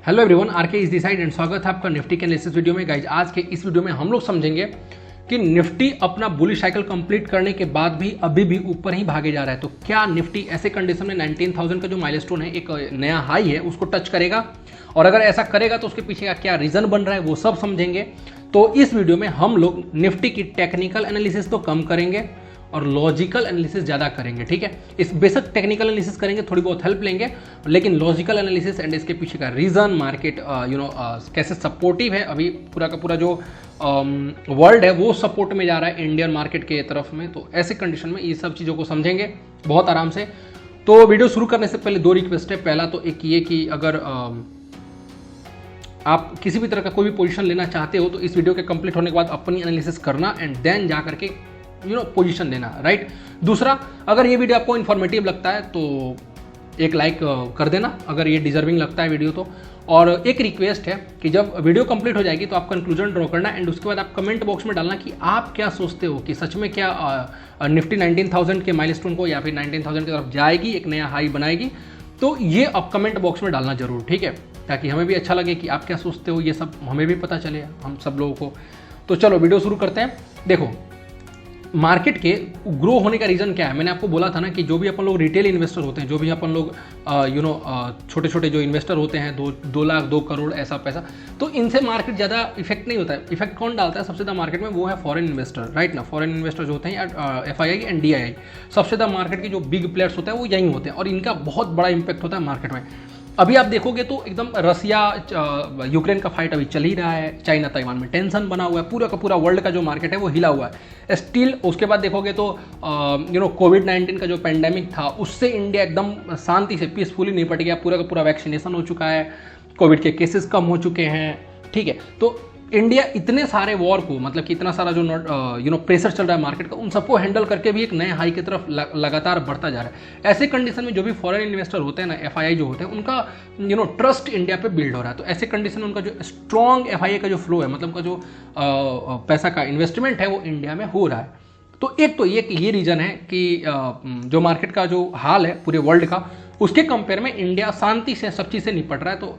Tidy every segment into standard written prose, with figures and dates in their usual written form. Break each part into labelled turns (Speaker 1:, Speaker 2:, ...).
Speaker 1: Hello everyone, RK is this side and स्वागत है आपका निफ्टी के एनालिसिस वीडियो में। गाइज आज के इस वीडियो में हम लोग समझेंगे कि निफ्टी अपना बुलिश साइकिल कंप्लीट करने के बाद भी अभी भी ऊपर ही भागे जा रहा है। तो क्या निफ्टी ऐसे कंडीशन में 19,000 का जो माइलस्टोन है, एक नया हाई है, उसको टच करेगा? और अगर ऐसा करेगा तो उसके पीछे का क्या रीजन बन रहा है वो सब समझेंगे। तो इस वीडियो में हम लोग निफ्टी की टेक्निकल एनालिसिस तो कम करेंगे और लॉजिकल एनालिसिस ज़्यादा करेंगे। ठीक है, इस बेसिक टेक्निकल एनालिसिस करेंगे, थोड़ी बहुत हेल्प लेंगे, लेकिन लॉजिकल एनालिसिस एंड इसके पीछे का रीज़न, मार्केट कैसे सपोर्टिव है, अभी पूरा का पूरा जो वर्ल्ड है वो सपोर्ट में जा रहा है इंडियन मार्केट के तरफ में। तो ऐसे कंडीशन में ये सब चीज़ों को समझेंगे बहुत आराम से। तो वीडियो शुरू करने से पहले दो रिक्वेस्ट है। पहला तो एक ये कि अगर आप किसी भी तरह का कोई भी पोजीशन लेना चाहते हो तो इस वीडियो के कंप्लीट होने के बाद अपनी एनालिसिस करना एंड देन जा करके पोजीशन लेना, राइट। दूसरा, अगर ये वीडियो आपको इन्फॉर्मेटिव लगता है तो एक लाइक कर देना अगर ये डिजर्विंग लगता है वीडियो तो। और एक रिक्वेस्ट है कि जब वीडियो कंप्लीट हो जाएगी तो आप कंक्लूजन ड्रॉ करना एंड उसके बाद आप कमेंट बॉक्स में डालना कि आप क्या सोचते हो कि सच में क्या निफ्टी 19,000 के माइलस्टोन को या फिर 19,000 की तरफ जाएगी, एक नया हाई बनाएगी। तो ये आप कमेंट बॉक्स में डालना जरूर, ठीक है, ताकि हमें भी अच्छा लगे कि आप क्या सोचते हो, ये सब हमें भी पता चले, हम सब लोगों को। तो चलो वीडियो शुरू करते हैं। देखो, मार्केट के ग्रो होने का रीज़न क्या है? मैंने आपको बोला था ना कि जो भी अपन लोग रिटेल इन्वेस्टर होते हैं, जो भी अपन लोग छोटे छोटे जो इन्वेस्टर होते हैं, 2 लाख 2 करोड़ ऐसा पैसा, तो इनसे मार्केट ज़्यादा इफेक्ट नहीं होता है। इफेक्ट कौन डालता है सबसे ज़्यादा मार्केट में? वो है फॉरेन इन्वेस्टर, राइट ना। फॉरेन इन्वेस्टर जो होते हैं FII एंड DII, सबसे ज़्यादा मार्केट के जो बिग प्लेयर्स होते हैं वो यहीं होते हैं और इनका बहुत बड़ा इंपैक्ट होता है मार्केट में। अभी आप देखोगे तो एकदम रसिया यूक्रेन का फाइट अभी चल ही रहा है, चाइना ताइवान में टेंशन बना हुआ है, पूरा का पूरा वर्ल्ड का जो मार्केट है वो हिला हुआ है स्टिल। उसके बाद देखोगे तो कोविड-19 का जो पेंडेमिक था उससे इंडिया एकदम शांति से पीसफुली निपट गया, पूरा का पूरा वैक्सीनेशन हो चुका है, कोविड के केसेस कम हो चुके हैं, ठीक है। तो इंडिया इतने सारे वॉर को, मतलब कि इतना सारा जो प्रेशर चल रहा है मार्केट का, उन सबको हैंडल करके भी एक नए हाई की तरफ लगातार बढ़ता जा रहा है। ऐसे कंडीशन में जो भी फॉरेन इन्वेस्टर होते हैं ना, FII जो होते हैं, उनका ट्रस्ट इंडिया पे बिल्ड हो रहा है। तो ऐसे कंडीशन में उनका जो स्ट्रॉन्ग FII का जो फ्लो है, मतलब का जो पैसा का इन्वेस्टमेंट है वो इंडिया में हो रहा है। तो एक ये रीज़न है कि जो मार्केट का जो हाल है पूरे वर्ल्ड का, उसके कंपेयर में इंडिया शांति से सब चीज़ से निपट रहा है। तो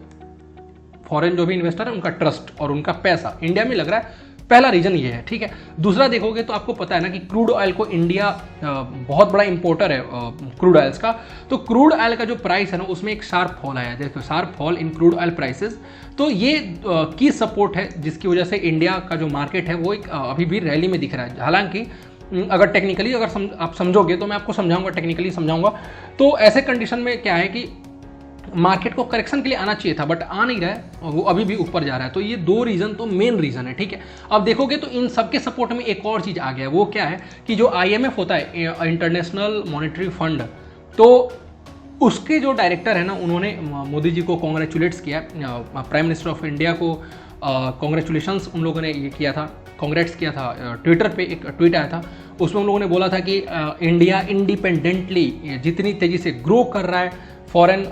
Speaker 1: फॉरेन जो भी इन्वेस्टर है उनका ट्रस्ट और उनका पैसा इंडिया में लग रहा है, पहला रीजन ये है, ठीक है। दूसरा देखोगे तो आपको पता है ना कि क्रूड ऑयल को इंडिया बहुत बड़ा इंपोर्टर है क्रूड ऑयल्स का। तो क्रूड ऑयल का जो प्राइस है ना उसमें एक शार्प फॉल आया है, देखो sharp fall in crude oil prices. तो ये की सपोर्ट है जिसकी वजह से इंडिया का जो मार्केट है वो एक अभी भी रैली में दिख रहा है। हालांकि अगर टेक्निकली आप समझोगे तो मैं आपको समझाऊंगा, टेक्निकली समझाऊंगा। तो ऐसे कंडीशन में क्या है कि मार्केट को करेक्शन के लिए आना चाहिए था बट आ नहीं रहा है, वो अभी भी ऊपर जा रहा है। तो ये दो रीजन तो मेन रीजन है, ठीक है। अब देखोगे तो इन सबके सपोर्ट में एक और चीज आ गया है, वो क्या है कि जो IMF होता है, इंटरनेशनल मॉनेटरी फंड, तो उसके जो डायरेक्टर है ना, उन्होंने मोदी जी को कॉन्ग्रेचुलेट्स किया, प्राइम मिनिस्टर ऑफ इंडिया को कॉन्ग्रेचुलेशंस उन लोगों ने ये किया था, कॉन्ग्रेट्स किया था। ट्विटर पे एक ट्वीट आया था, उसमें उन लोगों ने बोला था कि इंडिया इंडिपेंडेंटली जितनी तेजी से ग्रो कर रहा है, फॉरेन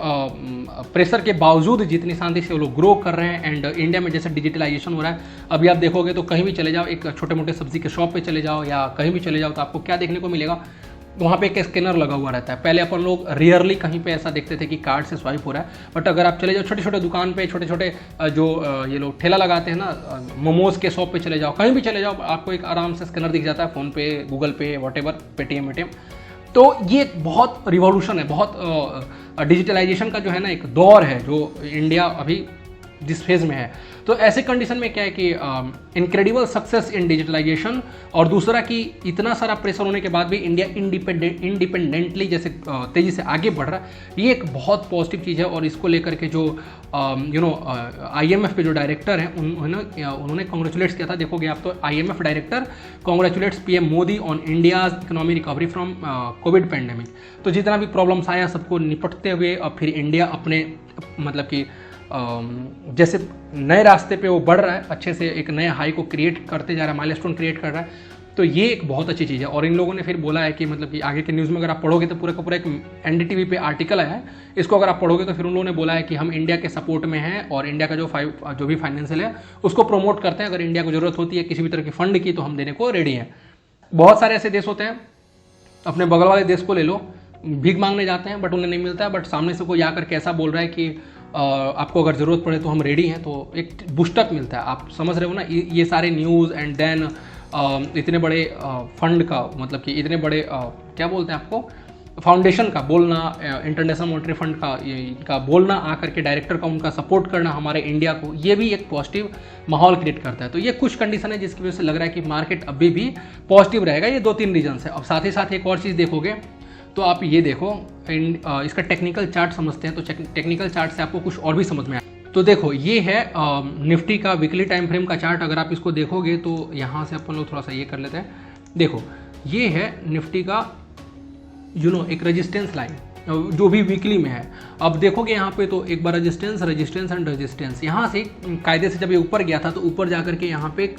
Speaker 1: प्रेशर के बावजूद जितनी शांति से वो लोग ग्रो कर रहे हैं, एंड इंडिया में जैसे डिजिटलाइजेशन हो रहा है, अभी आप देखोगे तो कहीं भी चले जाओ, एक छोटे मोटे सब्जी के शॉप पे चले जाओ या कहीं भी चले जाओ तो आपको क्या देखने को मिलेगा, वहाँ पे एक स्कैनर लगा हुआ रहता है। पहले अपन लोग रियरली कहीं पे ऐसा देखते थे कि कार्ड से स्वाइप हो रहा है, बट अगर आप चले जाओ छोटे छोटे दुकान पे, छोटे छोटे जो ये लोग ठेला लगाते हैं ना, मोमोज के शॉप पे चले जाओ, कहीं भी चले जाओ, आपको एक आराम से स्कैनर दिख जाता है, फ़ोन पे, गूगल पे, वॉटेवर, पेटीएम। तो ये बहुत रिवॉल्यूशन है, बहुत डिजिटलाइजेशन का जो है ना एक दौर है जो इंडिया अभी जिस फेज में है। तो ऐसे कंडीशन में क्या है कि इनक्रेडिबल सक्सेस इन डिजिटलाइजेशन, और दूसरा कि इतना सारा प्रेशर होने के बाद भी इंडिया इंडिपेंडेंटली जैसे तेज़ी से आगे बढ़ रहा है, ये एक बहुत पॉजिटिव चीज़ है। और इसको लेकर के जो IMF पे जो डायरेक्टर हैं उन्होंने कॉन्ग्रेचुलेट्स किया था। देखोगे आप तो IMF director congratulates PM Modi on India's economy recovery from covid pandemic. तो जितना भी प्रॉब्लम्स आया सबको निपटते हुए अब फिर इंडिया अपने मतलब कि जैसे नए रास्ते पे वो बढ़ रहा है, अच्छे से एक नया हाई को क्रिएट करते जा रहा है, माइलस्टोन क्रिएट कर रहा है। तो ये एक बहुत अच्छी चीज़ है। और इन लोगों ने फिर बोला है कि मतलब कि आगे के न्यूज़ में अगर आप पढ़ोगे तो पूरा का पूरा एक NDTV पे आर्टिकल आया है, इसको अगर आप पढ़ोगे तो फिर उन लोगों ने बोला है कि हम इंडिया के सपोर्ट में हैं और इंडिया का जो भी फाइनेंशियल है उसको प्रमोट करते हैं। अगर इंडिया को जरूरत होती है किसी भी तरह की फंड की तो हम देने को रेडी हैं। बहुत सारे ऐसे देश होते हैं, अपने बगल वाले देश को ले लो, भीख मांगने जाते हैं बट उन्हें नहीं मिलता है, बट सामने से कोई आकर कैसा बोल रहा है कि आपको अगर ज़रूरत पड़े तो हम रेडी हैं, तो एक बूस्टअप मिलता है। आप समझ रहे हो ना, ये सारे न्यूज़ एंड देन इतने बड़े फंड का, मतलब कि इतने बड़े क्या बोलते हैं आपको, फाउंडेशन का बोलना, इंटरनेशनल मॉनेटरी फंड का इनका बोलना आकर के, डायरेक्टर का उनका सपोर्ट करना हमारे इंडिया को, ये भी एक पॉजिटिव माहौल क्रिएट करता है। तो ये कुछ कंडीशन है जिसकी वजह से लग रहा है कि मार्केट अभी भी पॉजिटिव रहेगा। ये 2-3 रीजन है। अब साथ ही साथ एक और चीज़ देखोगे तो आप ये देखो, इसका टेक्निकल चार्ट समझते हैं, तो टेक्निकल चार्ट से आपको कुछ और भी समझ में आए। तो देखो ये है निफ्टी का वीकली टाइम फ्रेम का चार्ट। अगर आप इसको देखोगे तो यहाँ से अपन लोग थोड़ा सा ये कर लेते हैं। देखो ये है निफ्टी का एक रेजिस्टेंस लाइन जो भी वीकली में है। अब देखोगे यहाँ पे तो एक बार रेजिस्टेंस एंड रेजिस्टेंस, यहाँ से कायदे से जब ये ऊपर गया था तो ऊपर जा करके यहाँ पे एक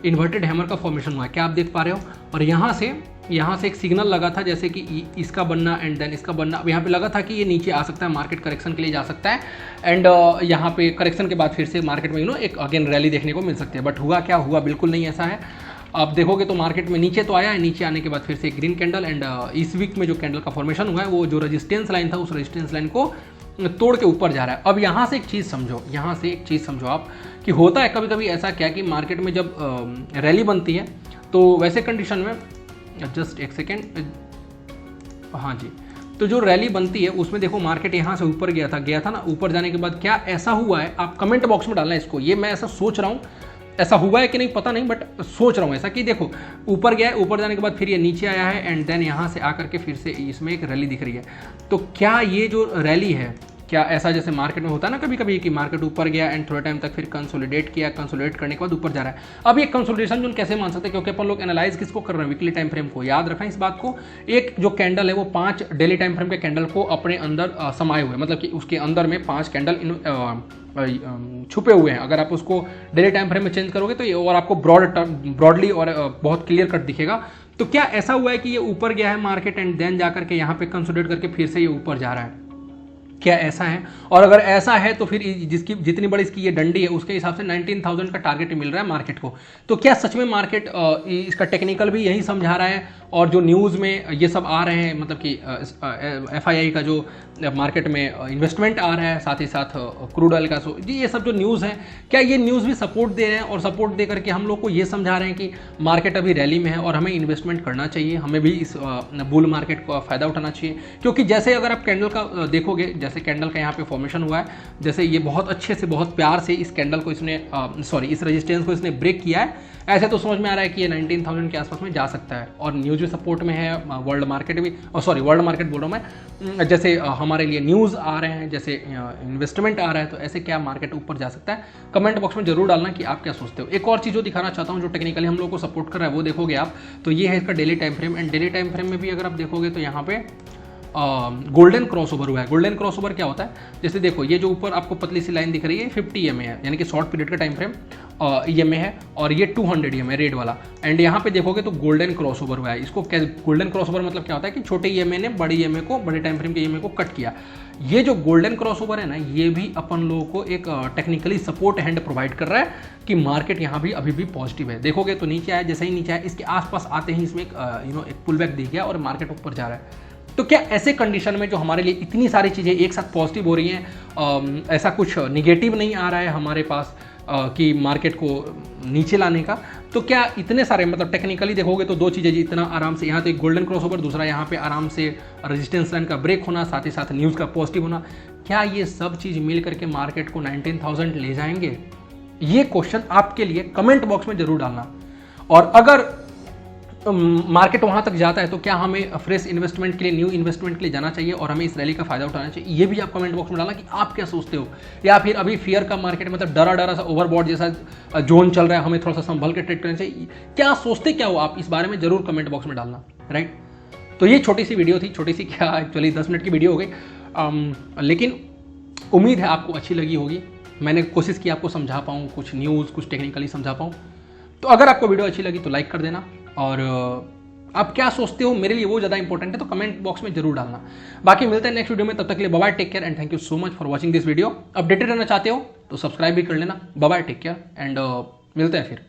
Speaker 1: इन्वर्टेड हैमर का फॉर्मेशन हुआ है, क्या आप देख पा रहे हो। और यहाँ से एक सिग्नल लगा था जैसे कि इसका बनना एंड देन इसका बनना। अब यहाँ पे लगा था कि ये नीचे आ सकता है, मार्केट करेक्शन के लिए जा सकता है एंड यहाँ पे करेक्शन के बाद फिर से मार्केट में एक अगेन रैली देखने को मिल सकती है। बट हुआ क्या, हुआ बिल्कुल नहीं ऐसा है। आप देखोगे तो मार्केट में नीचे तो आया है, नीचे आने के बाद फिर से एक ग्रीन कैंडल एंड इस वीक में जो कैंडल का फॉर्मेशन हुआ है वो जो रेजिस्टेंस लाइन था उस रेजिस्टेंस लाइन को तोड़ के ऊपर जा रहा है। अब यहाँ से एक चीज़ समझो आप कि होता है कभी कभी ऐसा क्या कि मार्केट में जब रैली बनती है तो वैसे कंडीशन में, जस्ट एक सेकेंड, हाँ जी, तो जो रैली बनती है उसमें देखो मार्केट यहाँ से ऊपर गया था ना, ऊपर जाने के बाद क्या ऐसा हुआ है, आप कमेंट बॉक्स में डालना इसको। ये मैं ऐसा सोच रहा हूँ, ऐसा हुआ है कि नहीं पता नहीं, बट सोच रहा हूँ ऐसा कि देखो ऊपर गया है, ऊपर जाने के बाद फिर ये नीचे आया है एंड देन यहाँ से आकर के फिर से इसमें एक रैली दिख रही है। तो क्या ये जो रैली है, क्या ऐसा जैसे मार्केट में होता है ना कभी कभी कि मार्केट ऊपर गया एंड थोड़ा टाइम तक फिर कंसोलिडेट किया, कंसोलिडेट करने के बाद ऊपर जा रहा है। अब ये कंसोलिडेशन जोन कैसे मान सकते हैं, क्योंकि अपन लोग एनालाइज किसको कर रहे हैं, वीकली टाइम फ्रेम को। याद रखना इस बात को, एक जो कैंडल है वो 5 डेली टाइम फ्रेम के कैंडल को अपने अंदर समाये हुए, मतलब कि उसके अंदर में 5 कैंडल छुपे हुए हैं। अगर आप उसको डेली टाइम फ्रेम में चेंज करोगे तो ये और आपको ब्रॉडली और बहुत क्लियर कट दिखेगा। तो क्या ऐसा हुआ है कि ये ऊपर गया है मार्केट एंड देन जाकर के यहाँ पे कंसोलिडेट करके फिर से ये ऊपर जा रहा है, क्या ऐसा है? और अगर ऐसा है तो फिर जिसकी जितनी बड़ी इसकी ये डंडी है उसके हिसाब से 19,000 का टारगेट मिल रहा है मार्केट को। तो क्या सच में मार्केट इसका टेक्निकल भी यही समझा रहा है और जो न्यूज़ में ये सब आ रहे हैं, मतलब कि FII का जो मार्केट में इन्वेस्टमेंट आ रहा है, साथ ही साथ क्रूड ऑयल का, सो जी ये सब जो न्यूज़ है, क्या ये न्यूज़ भी सपोर्ट दे रहे हैं और सपोर्ट दे करके हम लोग को ये समझा रहे हैं कि मार्केट अभी रैली में है और हमें इन्वेस्टमेंट करना चाहिए, हमें भी इस बुल मार्केट का फ़ायदा उठाना चाहिए। क्योंकि जैसे अगर आप कैंडल का देखोगे, जैसे कैंडल का यहाँ पे फॉर्मेशन हुआ है, जैसे ये बहुत अच्छे से बहुत प्यार से इस कैंडल को इसने इस रेजिस्टेंस को इसने ब्रेक किया है, ऐसे तो समझ में आ रहा है कि ये 19,000 के आसपास में जा सकता है। और न्यूज़ भी सपोर्ट में है, वर्ल्ड मार्केट भी, वर्ल्ड मार्केट बोल रहा हूँ मैं, जैसे हमारे लिए न्यूज़ आ रहे हैं, जैसे इन्वेस्टमेंट आ रहा है, तो ऐसे क्या मार्केट ऊपर जा सकता है। कमेंट बॉक्स में जरूर डालना कि आप क्या सोचते हो। एक और चीज़ जो दिखाना चाहता हूँ जो टेक्निकली हम लोग को सपोर्ट कर रहा है वो देखोगे आप, तो ये है इसका daily time frame. And daily time frame में भी अगर आप देखोगे तो यहाँ पे गोल्डन क्रॉसओवर हुआ है। गोल्डन क्रॉसओवर क्या होता है, जैसे देखो ये जो ऊपर आपको पतली सी लाइन दिख रही है 50 EMA है, यानी कि शॉर्ट पीरियड का टाइम फ्रेम EMA है, और ये 200 EMA रेड वाला। एंड यहाँ पे देखोगे तो गोल्डन क्रॉसओवर हुआ है। इसको गोल्डन क्रॉसओवर मतलब क्या होता है कि छोटे EMA ने बड़ी EMA को, बड़े टाइम फ्रेम के EMA को कट किया। ये जो गोल्डन क्रॉसओवर है ना, ये भी अपन लोगों को एक टेक्निकली सपोर्ट हैंड प्रोवाइड कर रहा है कि मार्केट यहाँ भी अभी भी पॉजिटिव है। देखोगे तो नीचे आया, जैसे ही नीचे आया इसके आसपास आते ही इसमें एक पुल बैक दिख गया और मार्केट ऊपर जा रहा है। तो क्या ऐसे कंडीशन में जो हमारे लिए इतनी सारी चीज़ें एक साथ पॉजिटिव हो रही हैं, ऐसा कुछ निगेटिव नहीं आ रहा है हमारे पास कि मार्केट को नीचे लाने का, तो क्या इतने सारे, मतलब टेक्निकली देखोगे तो दो चीज़ें इतना आराम से, यहाँ तो एक गोल्डन क्रॉसओवर, दूसरा यहाँ पे आराम से रेजिस्टेंस लाइन का ब्रेक होना, साथ ही साथ न्यूज़ का पॉजिटिव होना, क्या ये सब चीज़ मिल करके मार्केट को 19,000 ले जाएंगे? ये क्वेश्चन आपके लिए कमेंट बॉक्स में जरूर डालना। और अगर मार्केट वहाँ तक जाता है तो क्या हमें फ्रेश इन्वेस्टमेंट के लिए, न्यू इन्वेस्टमेंट के लिए जाना चाहिए और हमें इस रैली का फायदा उठाना चाहिए? ये भी आप कमेंट बॉक्स में डालना कि आप क्या सोचते हो। या फिर अभी फियर का मार्केट, मतलब डरा सा ओवरबॉट जैसा जोन चल रहा है, हमें थोड़ा सा संभल के ट्रेड करना चाहिए, क्या सोचते क्या हो आप इस बारे में जरूर कमेंट बॉक्स में डालना, राइट। तो ये छोटी सी वीडियो थी, छोटी सी क्या, एक्चुअली 10 मिनट की वीडियो हो गई, लेकिन उम्मीद है आपको अच्छी लगी होगी। मैंने कोशिश की आपको समझा पाऊँ, कुछ न्यूज़, कुछ टेक्निकली समझा पाऊँ। तो अगर आपको वीडियो अच्छी लगी तो लाइक कर देना, और आप क्या सोचते हो मेरे लिए वो ज़्यादा इंपॉर्टेंट है, तो कमेंट बॉक्स में जरूर डालना। बाकी मिलते हैं नेक्स्ट वीडियो में, तब तक के लिए bye bye, take care and thank you so much for watching this video. Updated रहना चाहते हो तो सब्सक्राइब भी कर लेना। Bye bye, take care and मिलते हैं फिर।